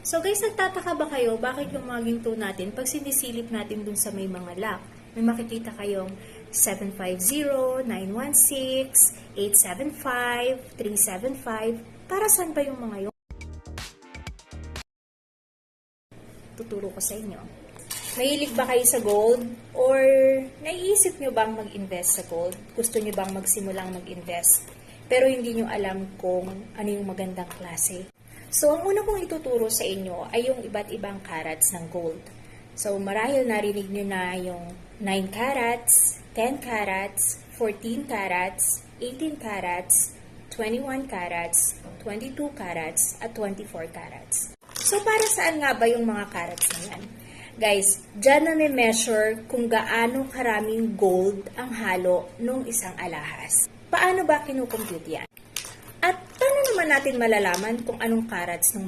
So guys, nagtataka ba kayo bakit yung mga ginto natin, pag sinisilip natin dun sa may mga lock, may makikita kayong 750, 916, 875, 375, para saan ba yung mga yun? Tuturo ko sa inyo. Mahilig ba kayo sa gold? Or naiisip nyo bang mag-invest sa gold? Gusto nyo bang magsimulang mag-invest? Pero hindi nyo alam kung ano yung magandang klase? So, ang una kong ituturo sa inyo ay yung iba't ibang carats ng gold. So, marahil narinig nyo na yung 9 carats, 10 carats, 14 carats, 18 carats, 21 carats, 22 carats, at 24 carats. So, para saan nga ba yung mga carats na yan? Guys, dyan na may measure kung gaano karaming gold ang halo nung isang alahas. Paano ba kinukompute yan? At paano naman natin malalaman kung anong carats ng